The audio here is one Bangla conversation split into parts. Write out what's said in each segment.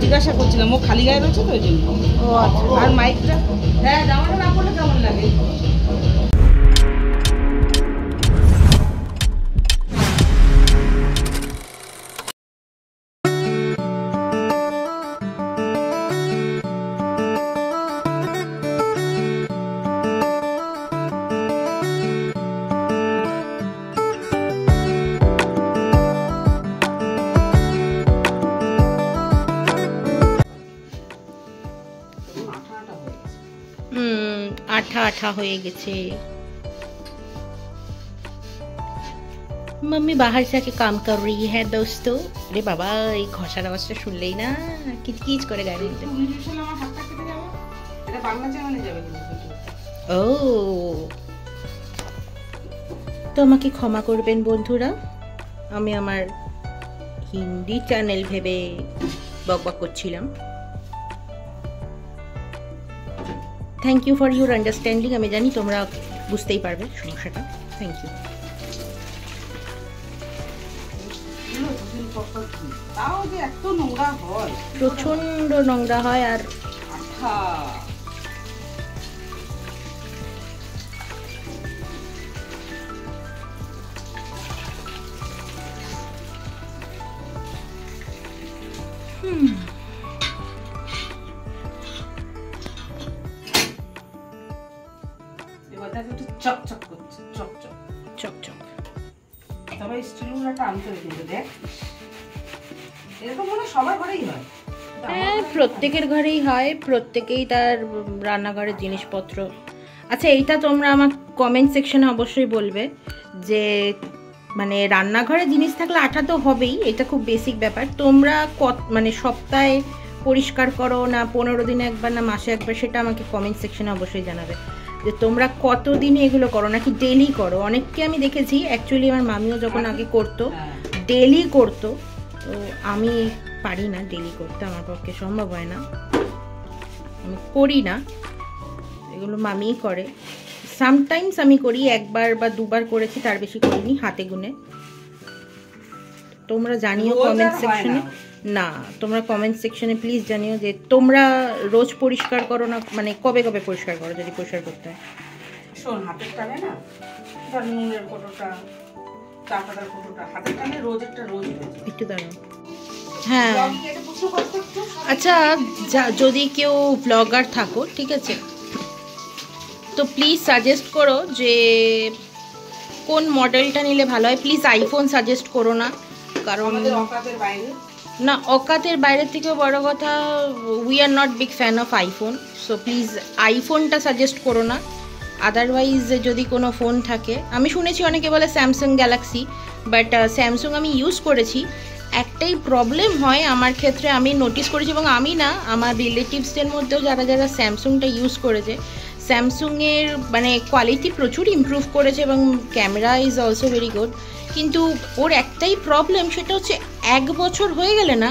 জিজ্ঞাসা করছিলাম, ও খালি গায়ে রয়েছে তো ওই জন্য। ও আচ্ছা। আর মাইকটা, হ্যাঁ জামাটা না পড়লে কেমন লাগে? आठा आठा हो गए। मम्मी बाहर से आके काम कर रही है दोस्तों। अरे बाबा ये घषार आवाजটা শুনলেই না কিচকিচ করে গায়ে দিতে। ও তো আমাকে ক্ষমা করবেন বন্ধুরা, আমি আমার হিন্দি চ্যানেল ভেবে বকবক করছিলাম। Thank you for your understanding. আমি জানি তোমরা বুঝতেই পারবে সমস্যাটা। Thank you. প্রচন্ড নোংরা হয় আর চকচক করছে, চকচক চকচক। তবে স্টিলটা আনতে কিন্তু দেখ, এরকম মনে সবার ঘরেই হয়। হ্যাঁ প্রত্যেকের ঘরেই হয়, প্রত্যেকেই তার রান্নাঘরের জিনিসপত্র। আচ্ছা এইটা তোমরা আমার কমেন্ট সেকশনে অবশ্যই বলবে যে মানে রান্নাঘরে জিনিস থাকলে আঠা তো হবেই, এটা খুব বেসিক ব্যাপার। তোমরা মানে সপ্তাহে পরিষ্কার করো না 15 দিনে একবার না মাসে একবার, সেটা আমাকে কমেন্ট সেকশনে অবশ্যই জানাবে যে তোমরা কতদিনে এগুলো করো, নাকি ডেলি করো। অনেককে আমি দেখেছি, অ্যাকচুয়ালি আমার মামিও যখন আগে করতো ডেলি করতো, তো আমি পারি না ডেলি করতে, আমার পক্ষে সম্ভব হয় না, আমি করি না, এগুলো মামিই করে। সামটাইমস আমি করি, একবার বা দুবার করেছি, তার বেশি করিনি, হাতে গুনে। তোমরা জানিও কমেন্ট সেকশনে, না তোমরা কমেন্ট সেকশনে প্লিজ জানিও যে তোমরা রোজ পরিষ্কার করো না, মানে কবে কবে পরিষ্কার করো যদি পরিষ্কার করতে হয়। শোন হাতের টানে না, ধর নুনের কোটোটা, চা পাতার কোটোটা হাতের টানে রোজ একটা রোজ একটু দাঁড়াও। হ্যাঁ আচ্ছা, যদি কেউ ব্লগার থাকো ঠিক আছে, তো প্লিজ সাজেস্ট করো যে কোন মডেলটা নিলে ভালো হয়। প্লিজ আইফোন সাজেস্ট করো না, কারণ না অকাতের বাইরের থেকেও বড় কথা we are not big fan of iPhone, so please আইফোনটা সাজেস্ট করো না। আদারওয়াইজ যদি কোনো ফোন থাকে, আমি শুনেছি অনেকে বলে স্যামসাং গ্যালাক্সি, বাট স্যামসাং আমি ইউজ করেছি, একটাই প্রবলেম হয় আমার ক্ষেত্রে, আমি নোটিস করেছি, এবং আমি না আমার রিলেটিভসদের মধ্যেও যারা যারা স্যামসাংটা ইউজ করেছে, স্যামসাংয়ের মানে কোয়ালিটি প্রচুর ইমপ্রুভ করেছে এবং camera is also very good, কিন্তু ওর একটাই প্রবলেম, সেটা হচ্ছে 1 বছর হয়ে গেলে না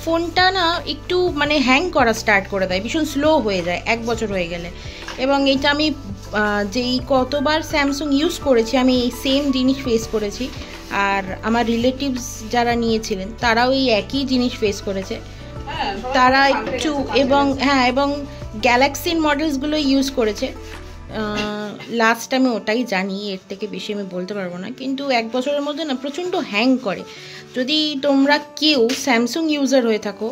ফোনটা না একটু মানে হ্যাং করা স্টার্ট করে দেয়, ভীষণ স্লো হয়ে যায় 1 বছর হয়ে গেলে। এবং এটা আমি যেই কতবার স্যামসাং ইউজ করেছি আমি এই সেম জিনিস ফেস করেছি, আর আমার রিলেটিভস যারা নিয়েছিলেন তারাও এই একই জিনিস ফেস করেছে, তারা একটু এবং গ্যালাক্সির মডেলসগুলো ইউজ করেছে। লাস্ট আমি ওটাই জানি, এর থেকে বেশি আমি বলতে পারবো না, কিন্তু 1 বছরের মধ্যে না প্রচণ্ড হ্যাং করে। যদি তোমরা কেউ স্যামসাং ইউজার হয়ে থাকো,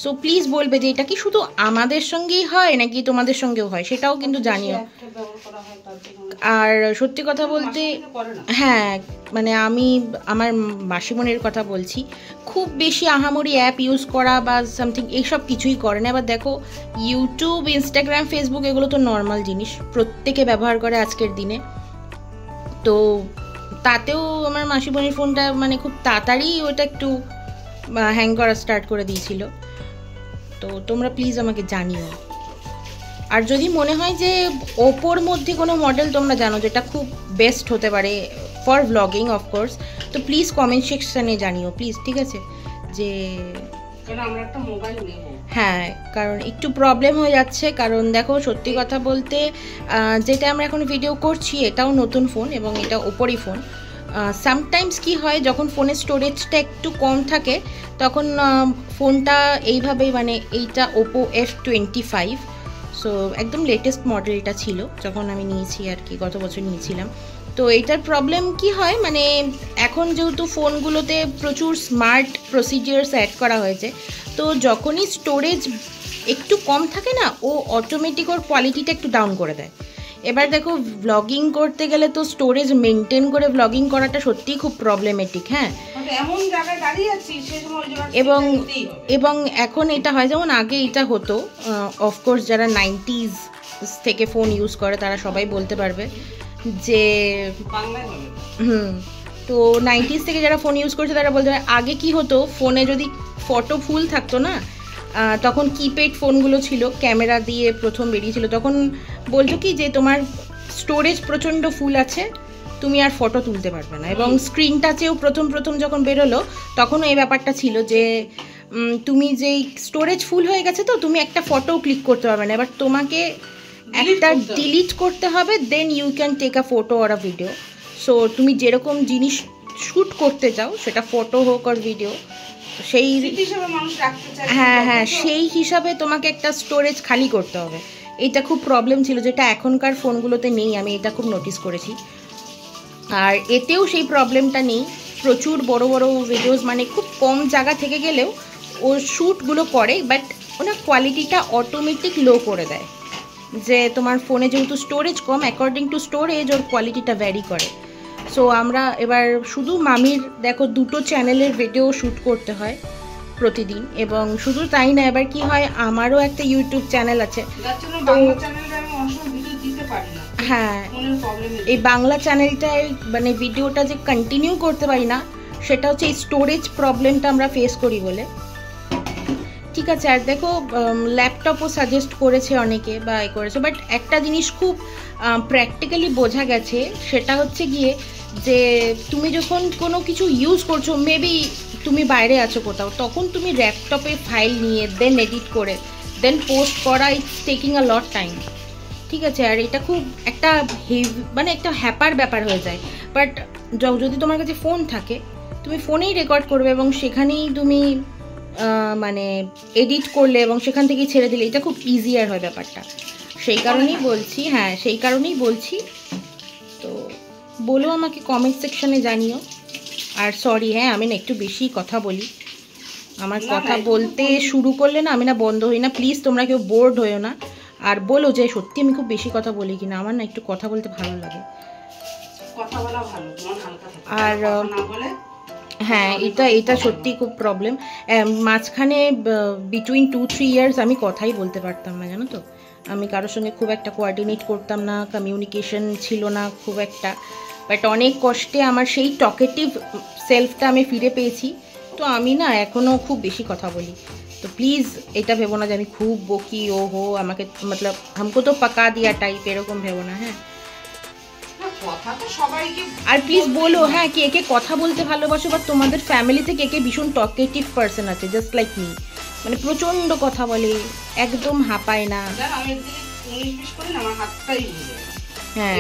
সো প্লিজ বলবে যে এটা কি শুধু আমাদের সঙ্গেই হয় নাকি তোমাদের সঙ্গেও হয়, সেটাও কিন্তু জানিও। আর সত্যি কথা বলতে হ্যাঁ মানে আমি আমার মাসিমণির কথা বলছি, খুব বেশি আহামরি অ্যাপ ইউজ করা বা সামথিং এইসব কিছুই করে না। এবার দেখো ইউটিউব, ইনস্টাগ্রাম, ফেসবুক এগুলো তো নর্মাল জিনিস, প্রত্যেকে ব্যবহার করে আজকের দিনে, তো তাতেও আমার মাসিমণির ফোনটা মানে খুব তাড়াতাড়ি ওটা একটু হ্যাং করা স্টার্ট করে দিয়েছিল। তো তোমরা প্লিজ আমাকে জানিও। আর যদি মনে হয় যে ওপোর মধ্যে কোনো মডেল তোমরা জানো যেটা খুব বেস্ট হতে পারে ফর ব্লগিং অফকোর্স, তো প্লিজ কমেন্ট সেকশানে জানিও প্লিজ, ঠিক আছে? যে হ্যাঁ, কারণ একটু প্রবলেম হয়ে যাচ্ছে, কারণ দেখো সত্যি কথা বলতে যেটা আমরা এখন ভিডিও করছি এটাও নতুন ফোন এবং এটা ওপোরই ফোন, সামটাইমস কি হয়, যখন ফোনের স্টোরেজটা একটু কম থাকে তখন ফোনটা এইভাবে, মানে এইটা ওপো F25, সো একদম লেটেস্ট মডেলটা ছিল যখন আমি নিয়েছি আর কি, গত বছর নিয়েছিলাম। তো এইটার প্রবলেম কি হয়, মানে এখন যেহেতু ফোনগুলোতে প্রচুর স্মার্ট প্রসিডিওরস অ্যাড করা হয়েছে, তো যখনই স্টোরেজ একটু কম থাকে না, ও অটোমেটিক ওর কোয়ালিটিটা একটু ডাউন করে দেয়। এবার দেখো, ব্লগিং করতে গেলে তো স্টোরেজ মেনটেন করে ব্লগিং করাটা সত্যিই খুব প্রবলেমেটিক। হ্যাঁ, এবং এখন এটা হয়, যেমন আগে এটা হতো, অফকোর্স যারা 90s থেকে ফোন ইউজ করে তারা সবাই বলতে পারবে যে তো 90s থেকে যারা ফোন ইউজ করছে তারা বলতে পারে আগে কি হতো, ফোনে যদি ফটো ফুল থাকতো না, তখন কিপ্যাড ফোনগুলো ছিল, ক্যামেরা দিয়ে প্রথম বেরিয়েছিল, তখন বলতো কি যে তোমার স্টোরেজ প্রচণ্ড ফুল আছে, তুমি আর ফটো তুলতে পারবে না। এবং স্ক্রিন টাচেও প্রথম যখন বেরোলো তখনও এই ব্যাপারটা ছিল যে তুমি যেই স্টোরেজ ফুল হয়ে গেছে তো তুমি একটা ফটো ক্লিক করতে পারবে না, এবার তোমাকে একটা ডিলিট করতে হবে, then you can take a photo or a video. So তুমি যেরকম জিনিস শ্যুট করতে চাও, সেটা ফটো হোক আর ভিডিও, সেই হ্যাঁ সেই হিসাবে তোমাকে একটা স্টোরেজ খালি করতে হবে। এটা খুব প্রবলেম ছিল, যেটা এখনকার ফোনগুলোতে নেই, আমি এটা খুব নোটিস করেছি। আর এতেও সেই প্রবলেমটা নেই, প্রচুর বড় বড় ভিডিওস, মানে খুব কম জায়গা থেকে গেলেও ও শ্যুটগুলো করে, বাট ওনার কোয়ালিটিটা অটোমেটিক লো করে দেয়, যে তোমার ফোনে যেহেতু স্টোরেজ কম, অ্যাকর্ডিং টু স্টোরেজ ওর কোয়ালিটিটা ভ্যারি করে। সো আমরা এবার শুধু মামির দেখো 2টো চ্যানেলের ভিডিও শ্যুট করতে হয় প্রতিদিন, এবং শুধু তাই না, এবার কি হয়, আমারও একটা ইউটিউব চ্যানেল আছে, তো হ্যাঁ এই বাংলা চ্যানেলটায় মানে ভিডিওটা যে কন্টিনিউ করতে পারি না, সেটা হচ্ছে এই স্টোরেজ প্রবলেমটা আমরা ফেস করি বলে। ঠিক আছে, আর দেখো ল্যাপটপও সাজেস্ট করেছে অনেকে বা এ করেছে, বাট একটা জিনিস খুব প্র্যাকটিক্যালি বোঝা গেছে, সেটা হচ্ছে গিয়ে যে তুমি যখন কোনো কিছু ইউজ করছো, মেবি তুমি বাইরে আছো কোথাও, তখন তুমি ল্যাপটপে ফাইল নিয়ে দেন এডিট করে দেন পোস্ট করা, it's taking a lot time. ঠিক আছে, আর এটা খুব একটা মানে একটা হ্যাপার ব্যাপার হয়ে যায়। বাট যদি তোমার কাছে ফোন থাকে, তুমি ফোনেই রেকর্ড করবে এবং সেখানেই তুমি মানে এডিট করলে এবং সেখান থেকেই ছেড়ে দিলে, এটা খুব ইজিয়ার হয় ব্যাপারটা। সেই কারণেই বলছি, হ্যাঁ সেই কারণেই বলছি। তো বলো, আমাকে কমেন্ট সেকশনে জানিও। আর সরি, হ্যাঁ আমি না একটু বেশি কথা বলি, আমার কথা বলতে শুরু করলে না আমি না বন্ধ হই না, প্লিজ তোমরা কেউ বোর্ড হইও না। আর বলো যে সত্যি আমি খুব বেশি কথা বলি কিনা, আমার না একটু কথা বলতে ভালো লাগে। আর হ্যাঁ, এটা সত্যি খুব প্রবলেম। মাঝখানে বিটুইন 2-3 ইয়ার্স আমি কথাই বলতে পারতাম না, জানো তো, আমি কারোর সঙ্গে খুব একটা কোঅর্ডিনেট করতাম না, কমিউনিকেশন ছিল না খুব একটা, বাট অনেক কষ্টে আমার সেই টকেটিভ সেলফটা আমি ফিরে পেয়েছি। তো আমি না এখনও খুব বেশি কথা বলি, তো প্লিজ এটা ভেবো না যে আমি খুব বকি, ও হো আমাকে মতলব হামকো তো পাকা দিয়া টাইপ, এরকম ভেবো না। হ্যাঁ, আর প্লিজ বলো, হ্যাঁ কে কে কথা বলতে ভালোবাসো, বা তোমাদের ফ্যামিলিতে কে কে ভীষণ টকেটিভ পার্সন আছে জাস্ট লাইক মি, মানে প্রচন্ড কথা বলে, একদম হাঁপায় না। হ্যাঁ,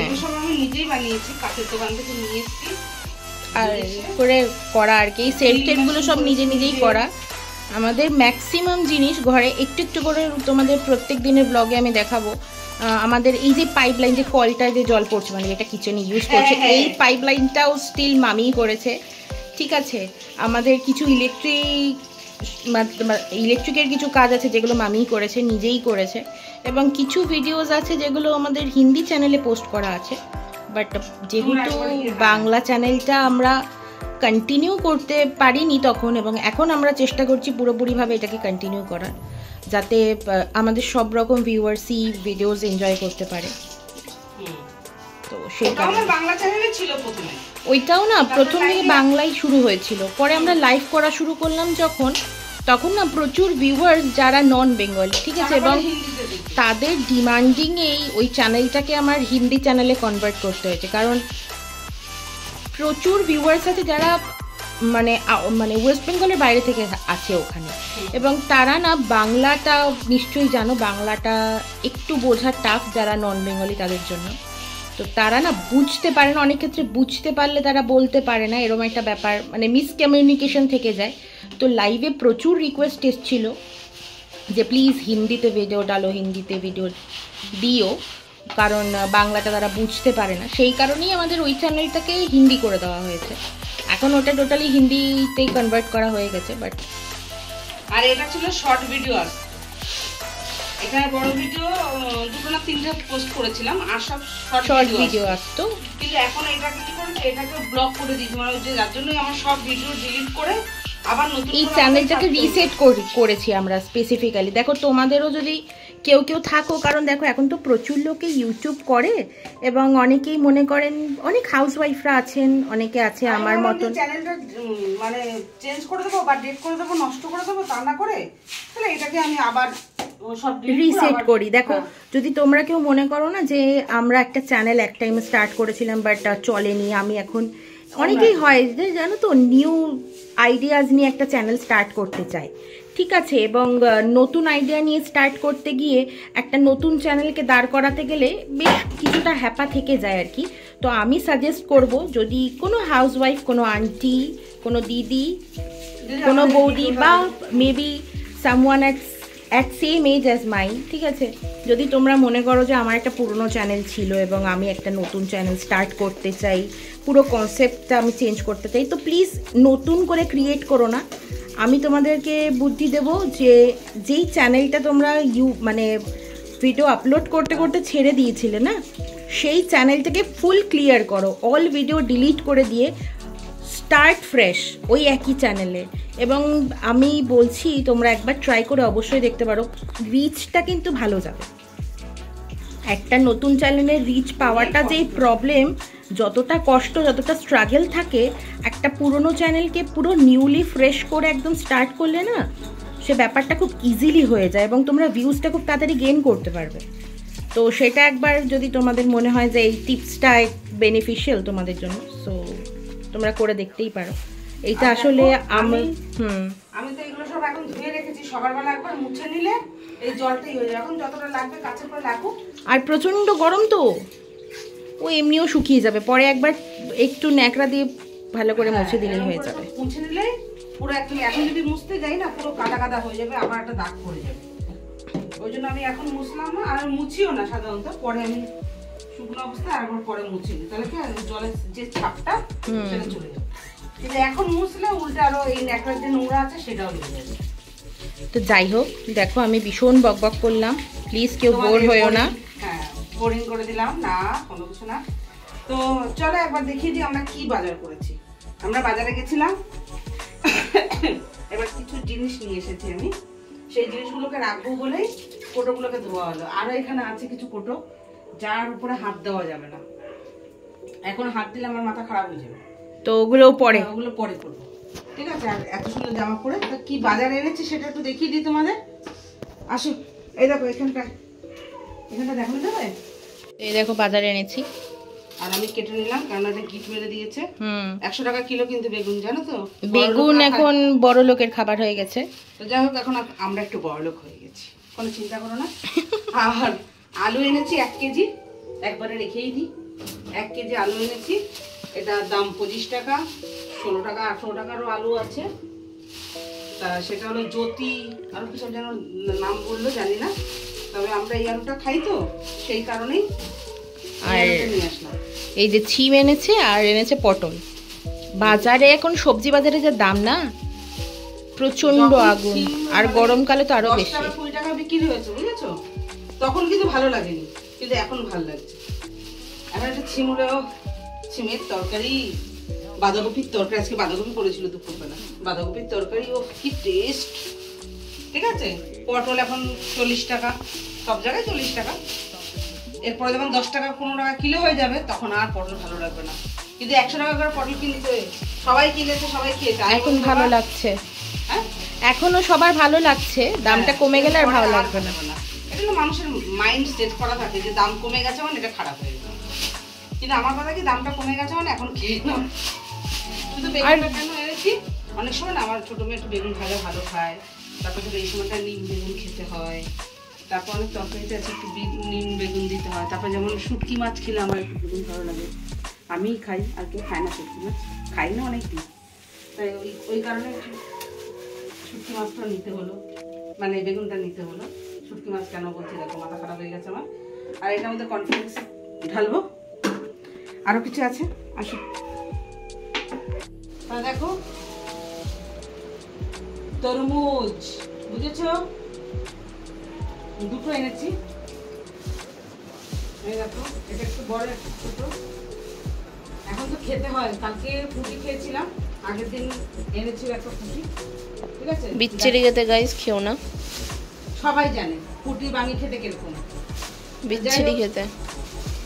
আর করে করা আর কি, সেল টেলগুলো সব নিজেই করা। আমাদের ম্যাক্সিমাম জিনিস ঘরে একটু একটু করে, তোমাদের প্রত্যেক দিনের ব্লগে আমি দেখাবো। আমাদের এই যে পাইপলাইন, যে কলটায় যে জল পড়ছে, মানে যেটা কিচেনে ইউজ করছে, এই পাইপলাইনটাও স্টিল মামিই করেছে। ঠিক আছে, আমাদের কিছু ইলেকট্রিকের কিছু কাজ আছে যেগুলো মামিই করেছে, নিজেই করেছে, এবং কিছু ভিডিওস আছে যেগুলো আমাদের হিন্দি চ্যানেলে পোস্ট করা আছে। বাট যেহেতু বাংলা চ্যানেলটা আমরা কন্টিনিউ করতে পারিনি তখন, এবং এখন আমরা চেষ্টা করছি পুরোপুরিভাবে এটাকে কন্টিনিউ করার, যাতে আমাদের সব রকম ভিউয়ার্সই ভিডিওস এনজয় করতে পারে। তো সেই কারণে বাংলা চ্যানেলে ছিল প্রথমে, ওইটাও না প্রথম থেকে বাংলাই শুরু হয়েছিল, পরে আমরা লাইভ করা শুরু করলাম যখন, তখন না প্রচুর ভিউয়ার্স যারা নন বেঙ্গলি, ঠিক আছে, এবং তাদের ডিমান্ডিংয়েই ওই চ্যানেলটাকে আমার হিন্দি চ্যানেলে কনভার্ট করতে হয়েছে, কারণ প্রচুর ভিউয়ার্স আছে যারা মানে ওয়েস্ট বেঙ্গলের বাইরে থেকে আছে ওখানে, এবং তারা না বাংলাটা নিশ্চয়ই জানো, বাংলাটা একটু বোঝা টাফ যারা নন বেঙ্গলি তাদের জন্য। তো তো তারা না বুঝতে পারে না, অনেক ক্ষেত্রে বুঝতে পারলে তারা বলতে পারে না, এরকম একটা ব্যাপার মানে মিসকমিউনিকেশন থেকে যায়। তো লাইভে প্রচুর রিকোয়েস্ট এসেছিল যে প্লিজ হিন্দিতে ভিডিও ডালো, হিন্দিতে ভিডিও দিও, কারণ বাংলাটা তারা বুঝতে পারে না। সেই কারণেই আমাদের ওই চ্যানেলটাকে হিন্দি করে দেওয়া হয়েছে। এখন ওটা টোটালি হিন্দিতেই কনভার্ট করা হয়ে গেছে। বাট আর এটা ছিল শর্ট ভিডিও, আর এখানে বড় ভিডিও 2টো না 3টে পোস্ট করেছিলাম, আর সব শর্ট ভিডিও আসতো। কিন্তু এখন এটাকে কি করেছে, এটাকে ব্লক করে দিয়েছি, মানে যে যার জন্যই আমার সব ভিডিও ডিলিট করে আবার নতুন এই চ্যানেলটাকে রিসেট করেছি আমরা স্পেসিফিক্যালি। দেখো তোমাদেরও যদি কেউ থাকো, কারণ দেখো এখন তো প্রচুর লোকে ইউটিউব করে এবং অনেকেই মনে করেন, অনেক হাউসওয়াইফরা আছেন, অনেকে আছে আমার মতন চ্যানেলটা মানে চেঞ্জ করে দেবো বা ডেট করে দেবো, নষ্ট করে দেবো, তা না করে তাহলে এটাকে আমি আবার সব রিসেট করি। দেখো যদি তোমরা কেউ মনে করো না যে আমরা একটা চ্যানেল এক টাইমে স্টার্ট করেছিলাম বাট চলেনি, আমি এখন অনেকেই হয় যে জানো তো নিউ আইডিয়াজ নিয়ে একটা চ্যানেল স্টার্ট করতে চাই, ঠিক আছে, এবং নতুন আইডিয়া নিয়ে স্টার্ট করতে গিয়ে একটা নতুন চ্যানেলকে দাঁড় করাতে গেলে বেশ কিছুটা হ্যাপা থেকে যায় আর কি। তো আমি সাজেস্ট করব, যদি কোনো হাউসওয়াইফ, কোনো আন্টি, কোনো দিদি, কোনো বৌদি বা maybe someone at same age as mine, ঠিক আছে, যদি তোমরা মনে করো যে আমার একটা পুরনো চ্যানেল ছিল এবং আমি একটা নতুন চ্যানেল স্টার্ট করতে চাই, পুরো কনসেপ্টটা আমি চেঞ্জ করতে চাই, তো প্লিজ নতুন করে ক্রিয়েট করো না। আমি তোমাদেরকে বুদ্ধি দেব যে যেই চ্যানেলটা তোমরা মানে ভিডিও আপলোড করতে করতে ছেড়ে দিয়েছিলে না, সেই চ্যানেলটাকে ফুল ক্লিয়ার করো, অল ভিডিও ডিলিট করে দিয়ে স্টার্ট ফ্রেশ ওই একই চ্যানেলে। এবং আমি বলছি তোমরা একবার ট্রাই করে অবশ্যই দেখতে পারো, রিচটা কিন্তু ভালো যাবে। একটা নতুন চ্যানেলের রিচ পাওয়াটা যেই প্রবলেম, যতটা কষ্ট, যতটা স্ট্রাগল থাকে, একটা পুরনো চ্যানেলকে পুরো নিউলি ফ্রেশ করে একদম স্টার্ট করলে না, সে ব্যাপারটা খুব ইজিলি হয়ে যায় এবং তোমরা ভিউজটা খুব তাড়াতাড়ি গেইন করতে পারবে। তো সেটা একবার যদি তোমাদের মনে হয় যে এই টিপসটা বেনিফিশিয়াল তোমাদের জন্য, সো তোমরা করে দেখতেই পারো। এইটা আসলে আমি তো এগুলো সব এখন ধুয়ে রেখেছি, সকালবেলা একবার মুছে নিলে এই জলটাই হয়ে যায়। এখন যতটা লাগবে কাছের পরে লাগুক, আর প্রচন্ড গরম তো ও এমনিও শুকিয়ে যাবে, পরে একবার একটু ন্যাকড়া দিয়ে ভালো করে মুছে দিলেই হয়ে যাবে। মুছে নিলে পুরো একদম, এখন যদি মুছতে যাই না পুরো কাদা কাদা হয়ে যাবে, আবার একটা দাগ পড়ে যাবে। ওই জন্য আমি এখন মুছলাম না, আর মুছিও না সাধারণত, পরে আমি শুকনো অবস্থায় আরেকবার পরে মুছি নিই, তাহলে কি জলের যে ছাপটা সেটা চলে যাবে। কিন্তু এখন মুছলে উল্টে আরো এই ন্যাকড়ার যে নোংরা আছে সেটাও লেগে যাবে। তো যাই হোক, দেখো আমি ভীষণ বকবক করলাম, প্লিজ কেউ বোর হয়েও না। হ্যাঁ, বোরিং করে দিলাম না, কোনো কিছু না। তো চলো একবার দেখিয়ে দিই আমরা কি বাজার করেছি। আমরা বাজারে গেছিলাম, এবার কিছু জিনিস নিয়ে এসেছি আমি, সেই জিনিসগুলোকে রাখবো বলেই কোটোগুলোকে ধোয়া হলো। আরো এখানে আছে কিছু কোটো যার উপরে হাত দেওয়া যাবে না, এখন হাত দিলে আমার মাথা খারাপ হয়ে যাবে, তো ওগুলো পরে করবো, ঠিক আছে। আর এত সুন্দর জামা পরে তো কি বাজার এনেছি সেটা একটু দেখিয়ে দিই তোমাদের। আসো, এই দেখো এখানটা দেখানো যাবে। এই দেখো বাজারে এনেছি, আর আমি কেটে নিলাম কারণ এটা গিট মেরে দিয়েছে। 100 টাকা কিলো কিন্তু বেগুন, জানো তো, বেগুন এখন বড় লোকের খাবার হয়ে গেছে। তো যাই হোক, এখন আমরা একটু বড় লোক হয়ে গেছি, কোনো চিন্তা করো না। আর আলু এনেছি 1 কেজি, একবারে রেখেই দিই। 1 কেজি আলু এনেছি, এটা দাম 25 টাকা, 16 টাকা 18 টাকারও আলু আছে। তা সেটা হলো জ্যোতি, আরো কিছু যেন নাম বললো জানি না, তবে আমরা এই আলুটা খাই তো সেই কারণেই নিয়ে আসলাম। এই যে ছিম এনেছে আর এনেছে পটল। বাজারে এখন সবজি বাজারে যা দাম না, প্রচন্ড আগুন, আর গরমকালে তো আরো বেশি। 20 টাকা বিক্রি হয়েছে, বুঝেছো, তখন কিন্তু ভালো লাগেনি, কিন্তু এখন ভালো লাগছে। এখন একটা ছিমের তরকারি, বাঁধাকপির তরকারি, আজকে বাঁধাকপি করেছিল দুপুরবেলা, বাঁধাকপির তরকারি, ও কি টেস্ট, ঠিক আছে। পটল এখন 40 টাকা, সব জায়গায় 40 টাকা। এরপরে যখন 10 টাকা 15 টাকা কিলো হয়ে যাবে তখন আর পটল ভালো লাগবে না, কিন্তু 100 টাকা করে পটল কিনতে সবাই কিনেছে, সবাই খেয়েছে, এখন ভালো লাগছে। হ্যাঁ, এখনো সবার ভালো লাগছে, দামটা কমে গেলে আর ভালো লাগবে না। এটা হলো মানুষের মাইন্ড সেট করা থাকে যে দাম কমে গেছে মানে এটা খারাপ হয়ে যাবে, কিন্তু আমার কথা কি দামটা কমে গেছে মানে এখন খেয়ে নাও। শুধু বেগুনটা কেন এনেছি, অনেক সময় না আমার ছোট মেয়ে একটু বেগুন ভাজা ভালো খায়, তারপর এই সময়টা নিম বেগুন খেতে হয়, তারপর অনেক তরকারিতে আছে একটু নিম বেগুন দিতে হয়। তারপর যেমন শুটকি মাছ খেলে আমার একটু বেগুন ভালো লাগে, আমিই খাই, আর কেউ খায় না শুটকি মাছ, খাই না অনেক দিন, তাই ওই কারণে শুটকি মাছটা নিতে হলো, মানে বেগুনটা নিতে হলো। শুটকি মাছ কেন বলছি দেখো, মাথা খারাপ হয়ে গেছে আমার। আর এটার মধ্যে কনফ্লেক্স ঢালবো, আরও কিছু আছে আসো। দেখো তরমুজ, বুঝেছো, দুটো এনেছি। এই দেখো, এটা একটু বড় একটু ছোট। এখন তো খেতে হয়, কালকে ফুটি খেয়েছিলাম, আগের দিন এনেছিল একটা ফুটি, ঠিক আছে। বিচ্ছিরি খেতে গাইস খেও না, সবাই জানে ফুটি বাঙি খেতে কিরকম, বিচ্ছিরি খেতে।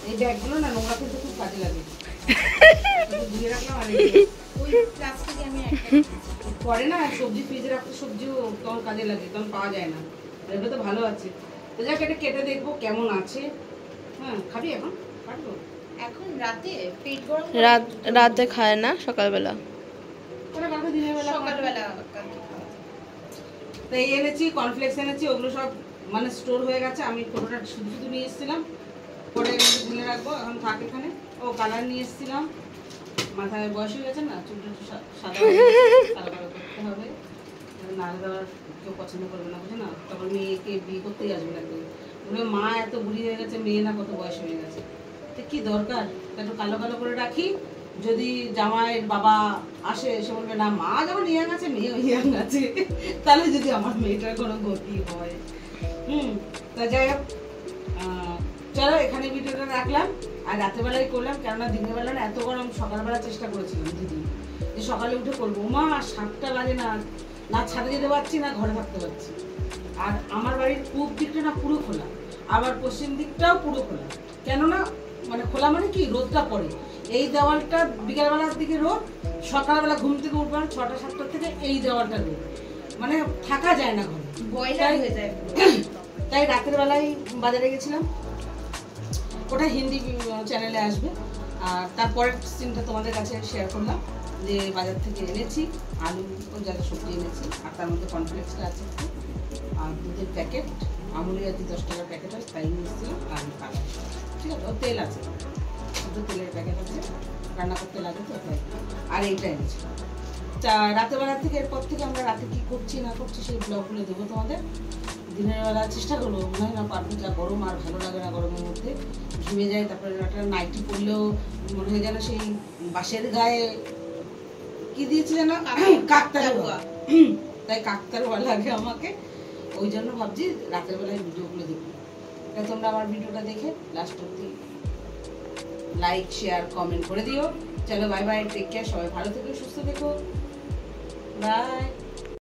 এই ব্যাগগুলো না নোংরা ফেলতে খুব কাজে লাগে। ধুয়ে রাখলাম, আর ওই প্লাস্টিকে আমি পরে না সবজি ফ্রিজে রাখতে, সবজিও তখন কাজে লাগে, তখন পাওয়া যায় না। এগুলো তো ভালো আছে, তো যাক এটা কেটে দেখবো কেমন আছে। হ্যাঁ খাবি এখন? কাটবো এখন রাতে পেট গরম রাতে খায় না, সকালবেলা। ওটা কালকে দিনের বেলা সকালবেলা তো এই এনেছি, কর্নফ্লেক্স এনেছি, ওগুলো সব মানে স্টোর হয়ে গেছে। আমি ফটোটা শুধু শুধু নিয়ে এসেছিলাম, পরে ভুলে রাখবো, এখন থাক এখানে। ও কালার নিয়ে এসেছিলাম, মাথায় বয়স হয়ে গেছে না, চুলটা একটু সাদা কালো করতে হবে, না দেওয়ার কেউ পছন্দ করবে না, বুঝে না, তখন মেয়েকে বিয়ে করতেই আসবে না কেউ, বলে মা এত বুড়ি হয়ে গেছে, মেয়ে না কত বয়স হয়ে গেছে, তো কি দরকার, একটু কালো কালো করে রাখি, যদি জামাইয়ের বাবা আসে এসে বলবে না মা যখন ইয়াং আছে মেয়েও ইয়াং আছে, তাহলে যদি আমার মেয়েটার কোনো গতি হয়। তা যাই হোক, চলো এখানে ভিডিওটা রাখলাম। আর রাতেরবেলায় করলাম, কেননা দিনের বেলা না এত গরম, সকালবেলা চেষ্টা করেছিলাম দিদি যে সকালে উঠে করবো, মা 7টা বাজে না, না ছাদে যেতে পারছি না ঘরে থাকতে পারছি। আর আমার বাড়ির পূব দিকটা না পুরো খোলা, আবার পশ্চিম দিকটাও পুরো খোলা, কেননা মানে খোলা মানে কি রোদটা পড়ে, এই দেওয়ালটা বিকালবেলার দিকে রোদ, সকালবেলা ঘুম থেকে উঠবার 6টা 7টা থেকে এই দেওয়ালটা রোদ, মানে থাকা যায় না ঘরে, বয়লার হয়ে যায়। তাই রাতের বেলায় বাজারে গেছিলাম, ওটা হিন্দি চ্যানেলে আসবে। আর তারপরের সিনটা তোমাদের কাছে শেয়ার করলাম, যে বাজার থেকে এনেছি আলু ও যা সবজি এনেছি, আর তার মধ্যে কর্নফ্লেক্সটা আছে একটু, আর দুধের প্যাকেট, আমুলি আর 10 টাকার প্যাকেট আছে তাই নিয়ে এসেছিলাম, আর কালার, ঠিক আছে, ও তেল আছে, দুটো তেলের প্যাকেট আছে, রান্না করতে লাগে তো তাই, আর এইটা এনেছি। তা রাতেরবেলা থেকে, এরপর থেকে আমরা রাতে কী করছি না করছি সেই ব্লগগুলো দেবো তোমাদের। দিনের বেলা চেষ্টা করবো, মনে হয় না পারবো, যা গরম, আর ভালো লাগে না গরমের মধ্যে, ঘিমে যায়, তারপরে একটা নাইটি পরলেও মনে হয় যেন সেই বাঁশের গায়ে কি দিয়েছে যেন কাকতারুয়া, তাই কাকতারুয়া লাগে আমাকে, ওই জন্য ভাবছি রাতের বেলায় ভিডিওগুলো দেখবো। তাই তোমরা আমার ভিডিওটা দেখে লাস্ট অব্দি লাইক শেয়ার কমেন্ট করে দিও। চলো বাই বাই, টেক কেয়ার, সবাই ভালো থেকো, সুস্থ থেকো, বাই।